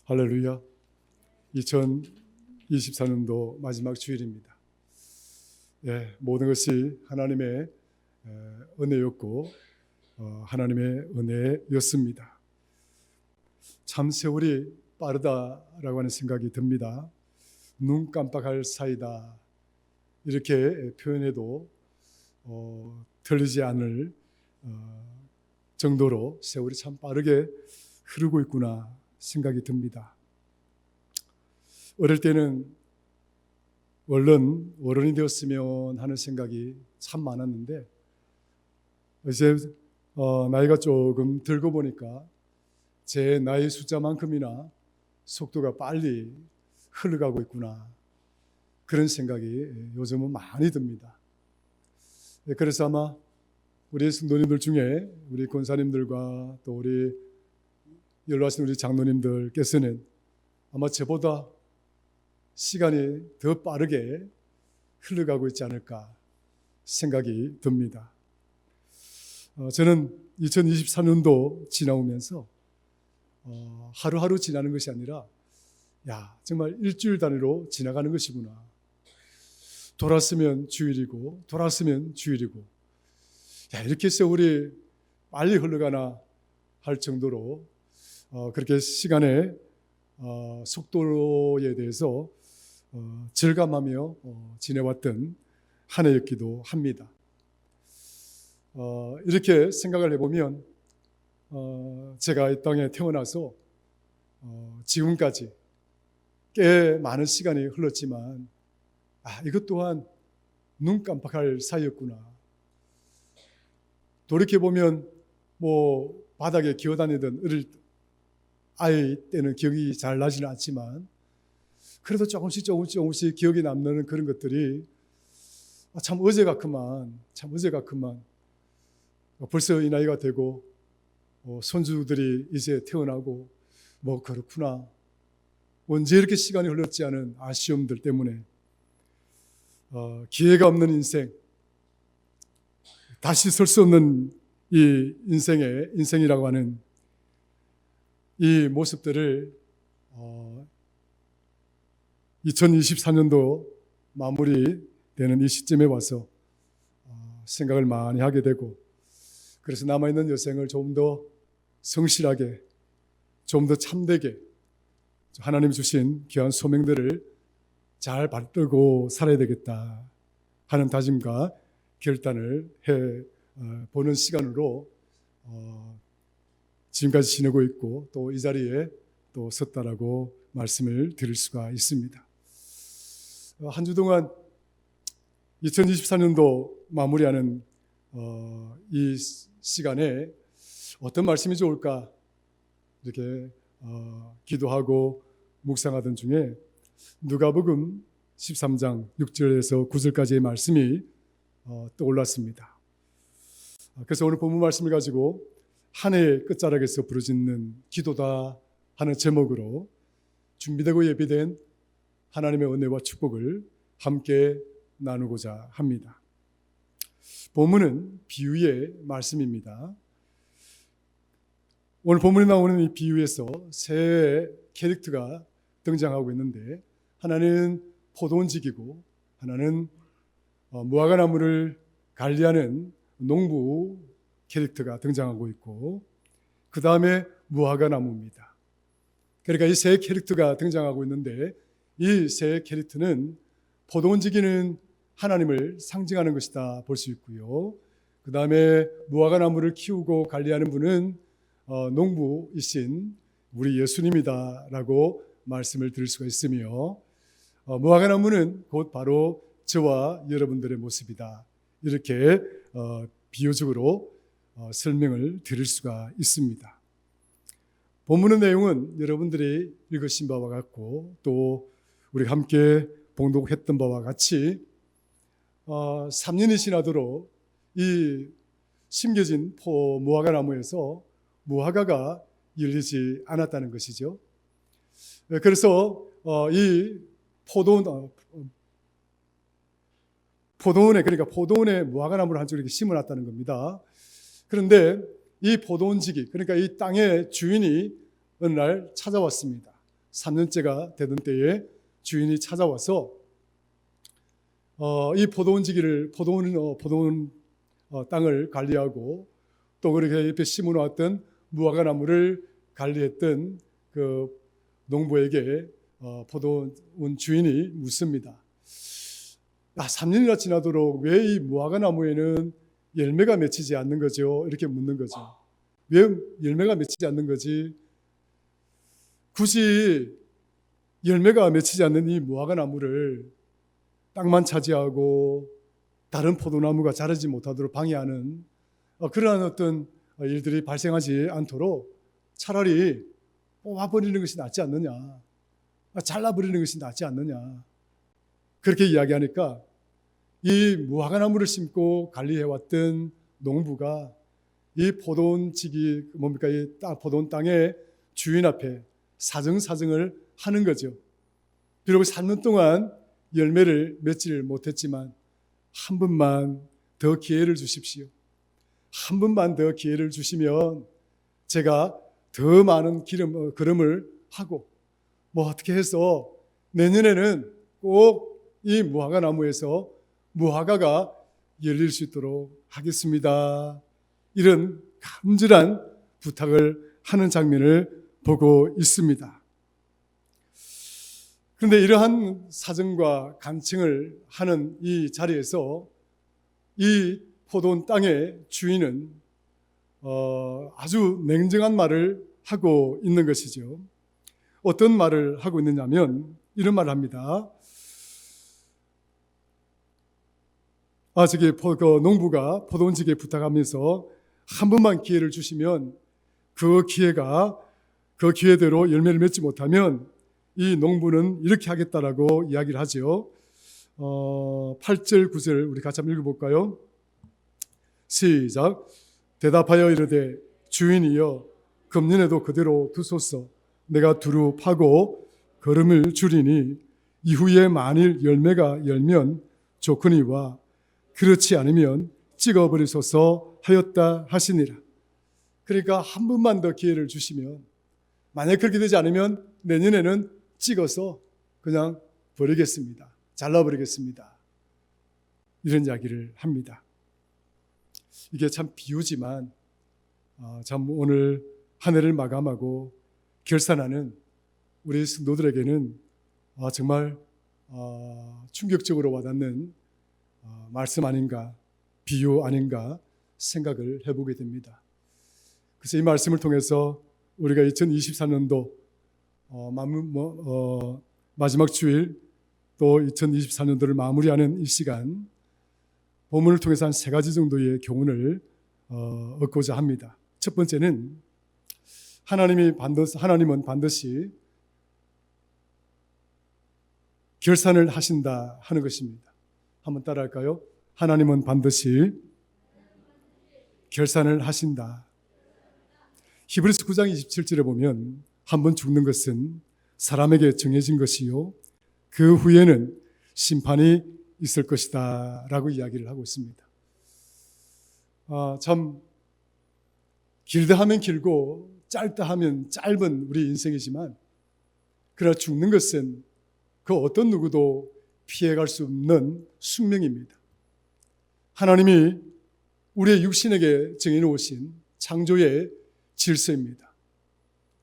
할렐루야. 2024년도 마지막 주일입니다. 모든 것이 하나님의 은혜였고 하나님의 은혜였습니다. 참 세월이 빠르다라고 하는 생각이 듭니다. 눈 깜빡할 사이다 이렇게 표현해도 틀리지 않을 정도로 세월이 참 빠르게 흐르고 있구나 생각이 듭니다. 어릴 때는 얼른 어른이 되었으면 하는 생각이 참 많았는데 이제 나이가 조금 들고 보니까 제 나이 숫자만큼이나 속도가 빨리 흘러가고 있구나 그런 생각이 요즘은 많이 듭니다. 그래서 아마 우리 성도님들 중에 우리 권사님들과 또 우리 연로하신 우리 장로님들께서는 아마 저보다 시간이 더 빠르게 흘러가고 있지 않을까 생각이 듭니다. 저는 2024년도 지나오면서 하루하루 지나는 것이 아니라 정말 일주일 단위로 지나가는 것이구나. 돌았으면 주일이고 돌았으면 주일이고 이렇게 세월이 빨리 흘러가나 할 정도로 그렇게 시간의 속도에 대해서 절감하며 지내왔던 한 해였기도 합니다. 이렇게 생각을 해보면 제가 이 땅에 태어나서 지금까지 꽤 많은 시간이 흘렀지만 이것 또한 눈 깜빡할 사이였구나. 돌이켜보면 바닥에 기어다니던 어릴 아이 때는 기억이 잘 나지는 않지만 그래도 조금씩 기억이 남는 그런 것들이 참 어제가 그만 벌써 이 나이가 되고 손주들이 이제 태어나고 그렇구나. 언제 이렇게 시간이 흘렀지 않은 아쉬움들 때문에 기회가 없는 인생, 다시 설 수 없는 이 인생이라고 하는 이 모습들을 2024년도 마무리되는 이 시점에 와서 생각을 많이 하게 되고 그래서 남아있는 여생을 좀 더 성실하게 좀 더 참되게 하나님 주신 귀한 소명들을 잘 받들고 살아야 되겠다 하는 다짐과 결단을 해보는 시간으로 지금까지 지내고 있고 또 이 자리에 또 섰다라고 말씀을 드릴 수가 있습니다. 한 주 동안 2024년도 마무리하는 이 시간에 어떤 말씀이 좋을까 이렇게 기도하고 묵상하던 중에 누가복음 13장 6절에서 9절까지의 말씀이 떠올랐습니다. 그래서 오늘 본문 말씀을 가지고 한 해의 끝자락에서 부르짖는 기도다 하는 제목으로 준비되고 예비된 하나님의 은혜와 축복을 함께 나누고자 합니다. 본문은 비유의 말씀입니다. 오늘 본문에 나오는 이 비유에서 세 캐릭터가 등장하고 있는데 하나는 포도원직이고 하나는 무화과나무를 관리하는 농부 캐릭터가 등장하고 있고 그 다음에 무화과나무입니다. 그러니까 이 세 캐릭터가 등장하고 있는데 이 세 캐릭터는 포도원지기는 하나님을 상징하는 것이다 볼 수 있고요. 그 다음에 무화과나무를 키우고 관리하는 분은 농부이신 우리 예수님이다 라고 말씀을 드릴 수가 있으며 무화과나무는 곧 바로 저와 여러분들의 모습이다 이렇게 비유적으로 설명을 드릴 수가 있습니다. 본문의 내용은 여러분들이 읽으신 바와 같고 또 우리 함께 봉독했던 바와 같이 3년이 지나도록 이 심겨진 무화과나무에서 무화과가 열리지 않았다는 것이죠. 그래서 이 포도원에 그러니까 포도원에 무화과나무를 한쪽 이렇게 심어놨다는 겁니다. 그런데 이 포도원지기 그러니까 이 땅의 주인이 어느 날 찾아왔습니다. 3년째가 되던 때에 주인이 찾아와서 이 포도원 땅을 관리하고 또 그렇게 옆에 심어놓았던 무화과나무를 관리했던 그 농부에게 포도원 주인이 묻습니다. 3년이나 지나도록 왜 이 무화과나무에는 열매가 맺히지 않는 거죠? 이렇게 묻는 거죠. 왜 열매가 맺히지 않는 거지? 굳이 열매가 맺히지 않는 이 무화과나무를 땅만 차지하고 다른 포도나무가 자라지 못하도록 방해하는 그러한 어떤 일들이 발생하지 않도록 차라리 뽑아버리는 것이 낫지 않느냐, 잘라버리는 것이 낫지 않느냐, 그렇게 이야기하니까 이 무화과나무를 심고 관리해왔던 농부가 이 포도원직이 뭡니까? 이 포도원 땅의 주인 앞에 사정사정을 하는 거죠. 비록 3년 동안 열매를 맺지를 못했지만 한 번만 더 기회를 주십시오. 한 번만 더 기회를 주시면 제가 더 많은 걸음을 하고 어떻게 해서 내년에는 꼭 이 무화과 나무에서 무화과가 열릴 수 있도록 하겠습니다. 이런 간절한 부탁을 하는 장면을 보고 있습니다. 그런데 이러한 사정과 간청을 하는 이 자리에서 이 포도원 땅의 주인은 아주 냉정한 말을 하고 있는 것이죠. 어떤 말을 하고 있느냐면 이런 말을 합니다. 농부가 포도원직에 부탁하면서 한 번만 기회를 주시면 그 기회대로 열매를 맺지 못하면 이 농부는 이렇게 하겠다라고 이야기를 하죠. 8절, 9절 우리 같이 한번 읽어볼까요? 시작. 대답하여 이르되 주인이여 금년에도 그대로 두소서. 내가 두루 파고 거름을 줄이니 이후에 만일 열매가 열면 좋거니와 그렇지 않으면 찍어버리소서 하였다 하시니라. 그러니까 한 번만 더 기회를 주시면 만약 그렇게 되지 않으면 내년에는 찍어서 그냥 버리겠습니다. 잘라버리겠습니다. 이런 이야기를 합니다. 이게 참 비유지만 참 오늘 한 해를 마감하고 결산하는 우리 성도들에게는 정말 충격적으로 와닿는 말씀 아닌가, 비유 아닌가 생각을 해보게 됩니다. 그래서 이 말씀을 통해서 우리가 2023년도 마지막 주일 또 2024년도를 마무리하는 이 시간 본문을 통해서 한 3가지 정도의 교훈을 얻고자 합니다. 첫 번째는 하나님은 반드시 결산을 하신다 하는 것입니다. 한번 따라할까요? 하나님은 반드시 결산을 하신다. 히브리서 9장 27절에 보면 한 번 죽는 것은 사람에게 정해진 것이요 그 후에는 심판이 있을 것이다 라고 이야기를 하고 있습니다. 참 길다 하면 길고 짧다 하면 짧은 우리 인생이지만 그러나 죽는 것은 그 어떤 누구도 피해갈 수 없는 숙명입니다. 하나님이 우리의 육신에게 정해놓으신 창조의 질서입니다.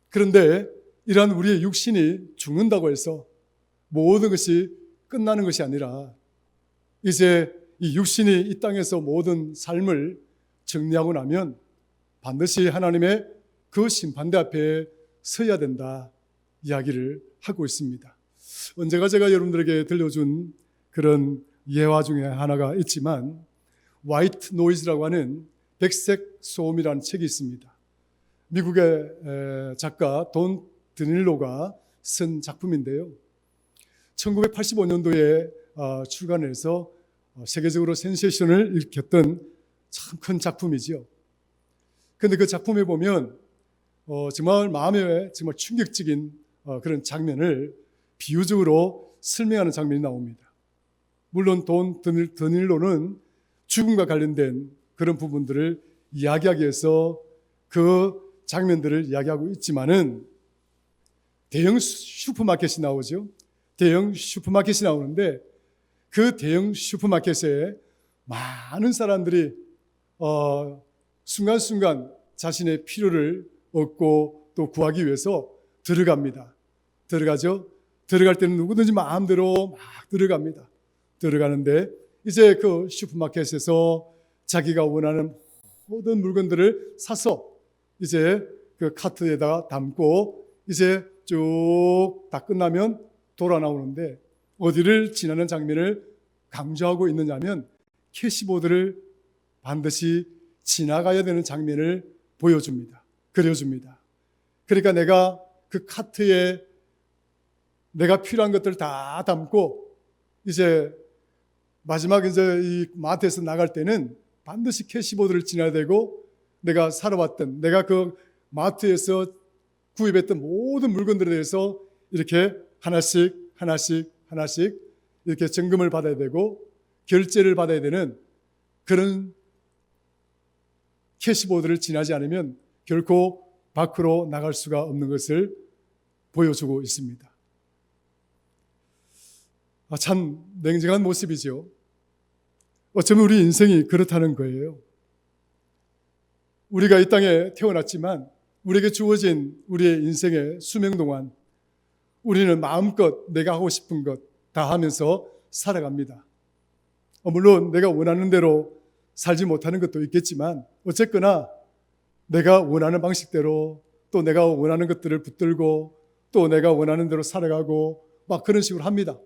그런데 이러한 우리의 육신이 죽는다고 해서 모든 것이 끝나는 것이 아니라 이제 이 육신이 이 땅에서 모든 삶을 정리하고 나면 반드시 하나님의 그 심판대 앞에 서야 된다 이야기를 하고 있습니다. 언제가 제가 여러분들에게 들려준 그런 예화 중에 하나가 있지만 화이트 노이즈라고 하는 백색 소음이라는 책이 있습니다. 미국의 작가 돈 드닐로가 쓴 작품인데요. 1985년도에 출간해서 세계적으로 센세이션을 일으켰던 참 큰 작품이죠. 그런데 그 작품에 보면 정말 마음에 정말 충격적인 그런 장면을 비유적으로 설명하는 장면이 나옵니다. 물론 돈 드닐로는 죽음과 관련된 그런 부분들을 이야기하기 위해서 그 장면들을 이야기하고 있지만은 대형 슈퍼마켓이 나오죠. 대형 슈퍼마켓이 나오는데 그 대형 슈퍼마켓에 많은 사람들이 순간순간 자신의 필요를 얻고 또 구하기 위해서 들어갑니다. 들어가죠. 들어갈 때는 누구든지 마음대로 막 들어갑니다. 들어가는데 이제 그 슈퍼마켓에서 자기가 원하는 모든 물건들을 사서 이제 그 카트에다가 담고 이제 쭉 다 끝나면 돌아 나오는데 어디를 지나는 장면을 강조하고 있느냐면 캐시보드를 반드시 지나가야 되는 장면을 보여줍니다. 그려줍니다. 그러니까 내가 그 카트에 내가 필요한 것들을 다 담고 이제 마지막 이제 이 마트에서 나갈 때는 반드시 캐시보드를 지나야 되고 내가 살아왔던 내가 그 마트에서 구입했던 모든 물건들에 대해서 이렇게 하나씩 이렇게 점검을 받아야 되고 결제를 받아야 되는 그런 캐시보드를 지나지 않으면 결코 밖으로 나갈 수가 없는 것을 보여주고 있습니다. 참 냉정한 모습이죠. 어쩌면 우리 인생이 그렇다는 거예요. 우리가 이 땅에 태어났지만 우리에게 주어진 우리의 인생의 수명 동안 우리는 마음껏 내가 하고 싶은 것 다 하면서 살아갑니다. 물론 내가 원하는 대로 살지 못하는 것도 있겠지만 어쨌거나 내가 원하는 방식대로 또 내가 원하는 것들을 붙들고 또 내가 원하는 대로 살아가고 막 그런 식으로 합니다.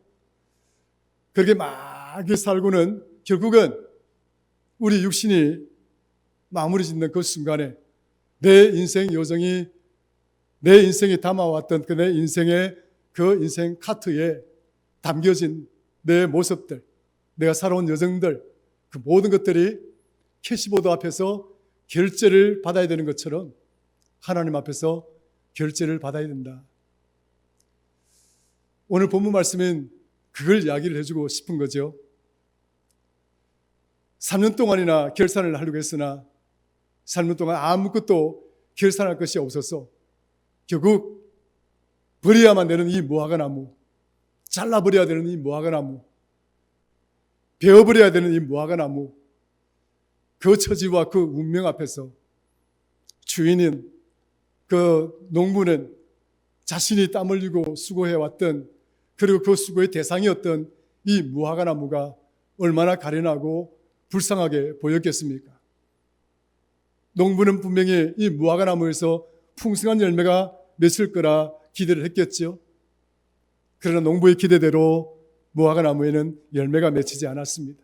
그렇게 막 살고는 결국은 우리 육신이 마무리 짓는 그 순간에 내 인생 여정이 내 인생이 담아왔던 그 내 인생의 그 인생 카트에 담겨진 내 모습들, 내가 살아온 여정들, 그 모든 것들이 캐시보드 앞에서 결제를 받아야 되는 것처럼 하나님 앞에서 결제를 받아야 된다. 오늘 본문 말씀은 그걸 이야기를 해주고 싶은 거죠. 3년 동안이나 결산을 하려고 했으나 3년 동안 아무것도 결산할 것이 없어서 결국 버려야만 되는 이 무화과나무, 잘라버려야 되는 이 무화과나무, 베어버려야 되는 이 무화과나무, 그 처지와 그 운명 앞에서 주인인 그 농부는 자신이 땀 흘리고 수고해왔던 그리고 그 수고의 대상이었던 이 무화과나무가 얼마나 가련하고 불쌍하게 보였겠습니까? 농부는 분명히 이 무화과나무에서 풍성한 열매가 맺을 거라 기대를 했겠죠. 그러나 농부의 기대대로 무화과나무에는 열매가 맺히지 않았습니다.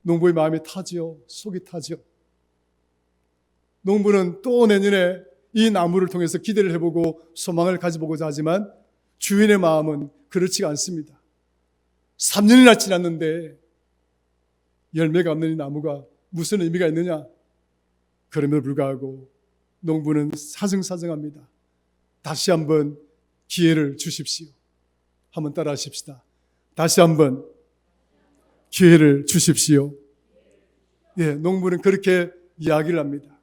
농부의 마음이 타지요. 속이 타죠. 농부는 또 내년에 이 나무를 통해서 기대를 해보고 소망을 가져보고자 하지만 주인의 마음은 그렇지가 않습니다. 3년이나 지났는데 열매가 없는 이 나무가 무슨 의미가 있느냐? 그럼에도 불구하고 농부는 사정사정합니다. 다시 한번 기회를 주십시오. 한번 따라 하십시다. 다시 한번 기회를 주십시오. 예, 농부는 그렇게 이야기를 합니다.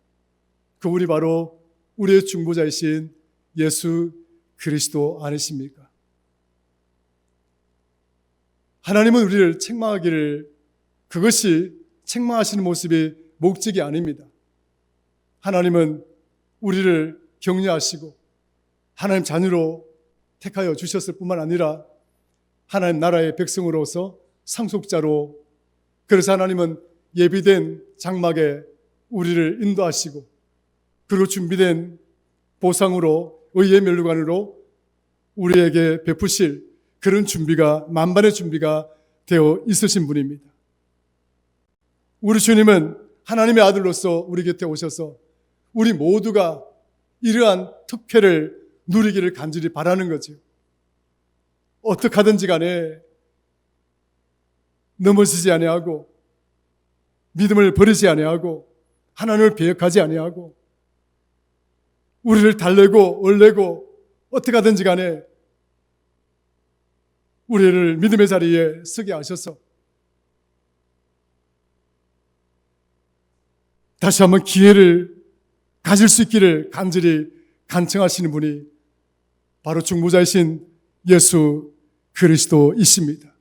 그분이 바로 우리의 중보자이신 예수 그리스도 아니십니까? 하나님은 우리를 책망하기를 그것이 책망하시는 모습이 목적이 아닙니다. 하나님은 우리를 격려하시고 하나님 자녀로 택하여 주셨을 뿐만 아니라 하나님 나라의 백성으로서 상속자로 그래서 하나님은 예비된 장막에 우리를 인도하시고 그리고 준비된 보상으로 의의 멸류관으로 우리에게 베푸실 그런 준비가 만반의 준비가 되어 있으신 분입니다. 우리 주님은 하나님의 아들로서 우리 곁에 오셔서 우리 모두가 이러한 특혜를 누리기를 간절히 바라는 거죠. 어떻게 하든지 간에 넘어지지 아니하고 믿음을 버리지 아니하고 하나님을 배역하지 아니하고 우리를 달래고 얼래고 어떻게 하든지 간에 우리를 믿음의 자리에 서게 하셔서 다시 한번 기회를 가질 수 있기를 간절히 간청하시는 분이 바로 중보자이신 예수 그리스도이십니다.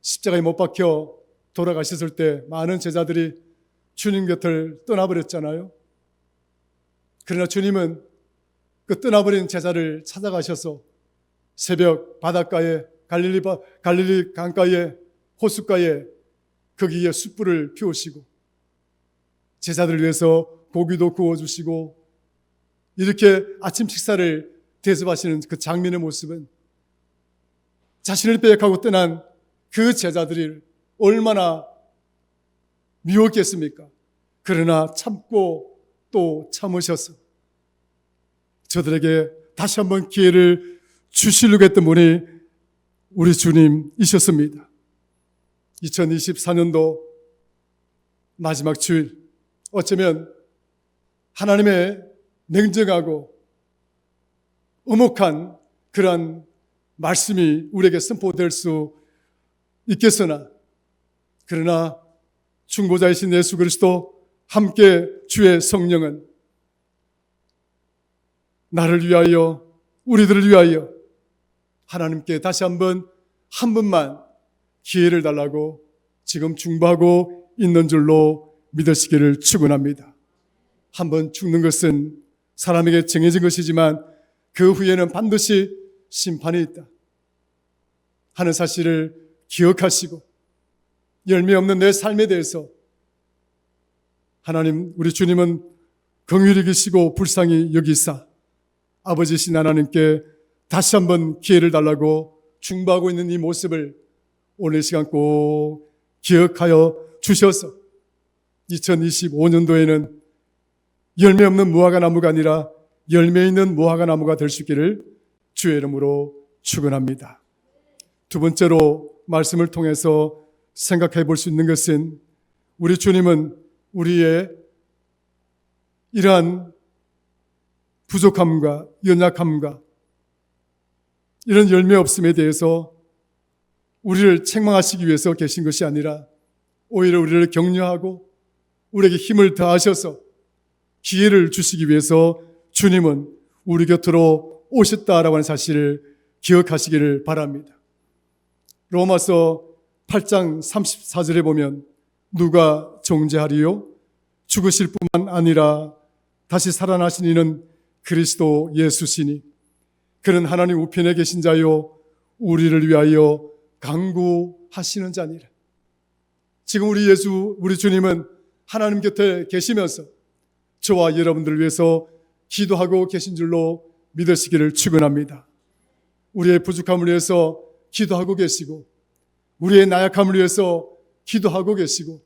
십자가에 못 박혀 돌아가셨을 때 많은 제자들이 주님 곁을 떠나버렸잖아요. 그러나 주님은 그 떠나버린 제자를 찾아가셔서 새벽 바닷가에 갈릴리 강가에 호숫가에 거기에 숯불을 피우시고 제자들을 위해서 고기도 구워주시고 이렇게 아침 식사를 대접하시는 그 장면의 모습은 자신을 빼앗고 떠난 그 제자들이 얼마나 미웠겠습니까? 그러나 참고 또 참으셔서 저들에게 다시 한번 기회를 주시려고 했던 분이 우리 주님이셨습니다. 2024년도 마지막 주일, 어쩌면 하나님의 냉정하고 엄혹한 그러한 말씀이 우리에게 선포될 수 있겠으나, 그러나 중보자이신 예수 그리스도 함께 주의 성령은 나를 위하여, 우리들을 위하여 하나님께 다시 한 번만 기회를 달라고 지금 중보하고 있는 줄로 믿으시기를 축원합니다. 한번 죽는 것은 사람에게 정해진 것이지만 그 후에는 반드시 심판이 있다 하는 사실을 기억하시고 열매 없는 내 삶에 대해서 하나님, 우리 주님은 긍휼히 계시고 불쌍히 여기사 아버지신 하나님께 다시 한번 기회를 달라고 중보하고 있는 이 모습을 오늘 시간 꼭 기억하여 주셔서 2025년도에는 열매 없는 무화과 나무가 아니라 열매 있는 무화과 나무가 될 수 있기를 주의 이름으로 축원합니다. 두 번째로 말씀을 통해서 생각해 볼 수 있는 것은 우리 주님은 우리의 이러한 부족함과 연약함과 이런 열매 없음에 대해서 우리를 책망하시기 위해서 계신 것이 아니라 오히려 우리를 격려하고 우리에게 힘을 더하셔서 기회를 주시기 위해서 주님은 우리 곁으로 오셨다라고 하는 사실을 기억하시기를 바랍니다. 로마서 8장 34절에 보면 누가 정죄하리요? 죽으실 뿐만 아니라 다시 살아나신 이는 그리스도 예수시니 그는 하나님 우편에 계신 자요 우리를 위하여 간구하시는 자니라. 지금 우리 주님은 하나님 곁에 계시면서 저와 여러분들을 위해서 기도하고 계신 줄로 믿으시기를 축원합니다. 우리의 부족함을 위해서 기도하고 계시고 우리의 나약함을 위해서 기도하고 계시고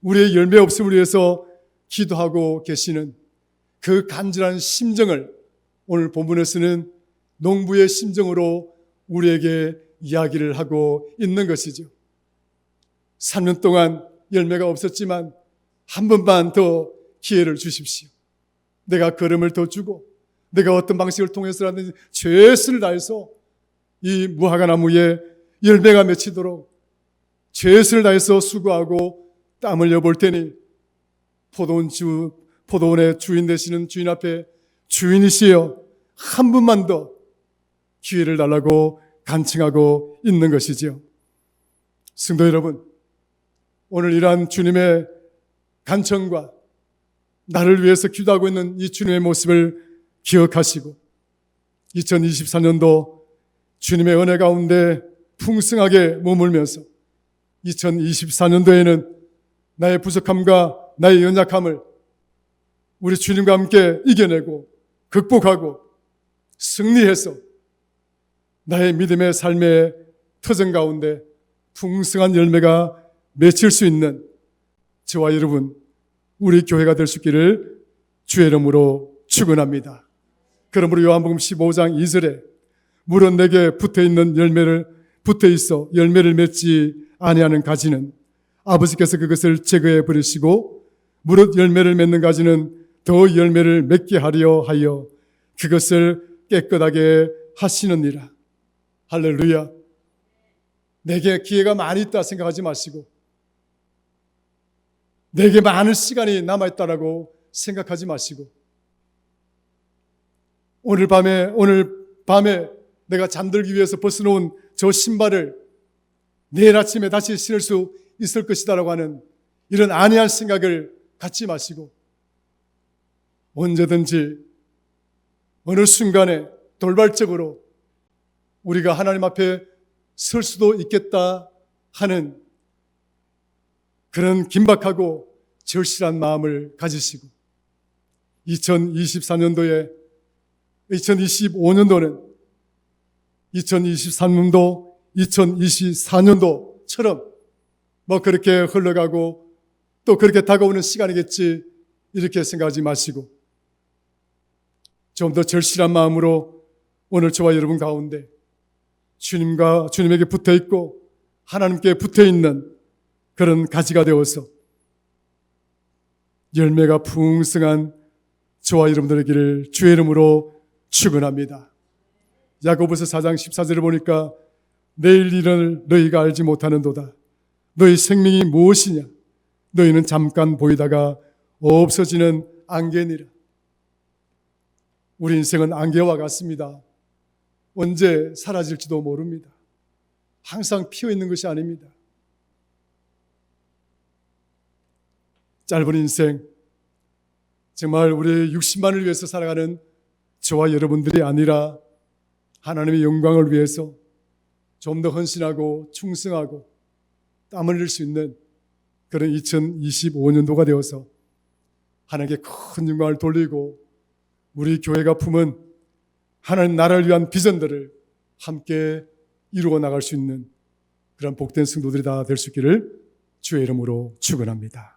우리의 열매 없음을 위해서 기도하고 계시는 그 간절한 심정을 오늘 본문에서는 농부의 심정으로 우리에게 이야기를 하고 있는 것이죠. 3년 동안 열매가 없었지만 한 번만 더 기회를 주십시오. 내가 걸음을 더 주고 내가 어떤 방식을 통해서라든지 최선을 다해서 이 무화과 나무에 열매가 맺히도록 최선을 다해서 수고하고 땀을 흘려볼 테니 포도원의 주인 되시는 주인 앞에 주인이시여 한 분만 더 기회를 달라고 간청하고 있는 것이지요. 성도 여러분, 오늘 이러한 주님의 간청과 나를 위해서 기도하고 있는 이 주님의 모습을 기억하시고 2024년도 주님의 은혜 가운데 풍성하게 머물면서 2024년도에는 나의 부족함과 나의 연약함을 우리 주님과 함께 이겨내고 극복하고 승리해서 나의 믿음의 삶의 터전 가운데 풍성한 열매가 맺힐 수 있는 저와 여러분, 우리 교회가 될 수 있기를 주의 이름으로 축원합니다. 그러므로 요한복음 15장 2절에 물은 내게 붙어있어 열매를 맺지 아니하는 가지는 아버지께서 그것을 제거해 버리시고 무릇 열매를 맺는 가지는 더 열매를 맺게 하려 하여 그것을 깨끗하게 하시느니라. 할렐루야. 내게 기회가 많이 있다 생각하지 마시고 내게 많은 시간이 남아있다라고 생각하지 마시고 오늘 밤에 내가 잠들기 위해서 벗어놓은 저 신발을 내일 아침에 다시 신을 수 있을 것이다라고 하는 이런 안이한 생각을 갖지 마시고 언제든지 어느 순간에 돌발적으로 우리가 하나님 앞에 설 수도 있겠다 하는 그런 긴박하고 절실한 마음을 가지시고 2025년도는 2023년도, 2024년도처럼 뭐 그렇게 흘러가고 또 그렇게 다가오는 시간이겠지 이렇게 생각하지 마시고 좀 더 절실한 마음으로 오늘 저와 여러분 가운데 주님에게 붙어 있고 하나님께 붙어 있는 그런 가지가 되어서 열매가 풍성한 저와 여러분들의 길을 주의 이름으로 축원합니다. 야고보서 4장 14절을 보니까 내일 일을 너희가 알지 못하는도다. 너희 생명이 무엇이냐? 너희는 잠깐 보이다가 없어지는 안개니라. 우리 인생은 안개와 같습니다. 언제 사라질지도 모릅니다. 항상 피어 있는 것이 아닙니다. 짧은 인생, 정말 우리 60만을 위해서 살아가는 저와 여러분들이 아니라 하나님의 영광을 위해서 좀 더 헌신하고 충성하고 땀을 흘릴 수 있는 그런 2025년도가 되어서 하나님께 큰 영광을 돌리고 우리 교회가 품은 하나님 나라를 위한 비전들을 함께 이루어 나갈 수 있는 그런 복된 성도들이 다 될 수 있기를 주의 이름으로 축원합니다.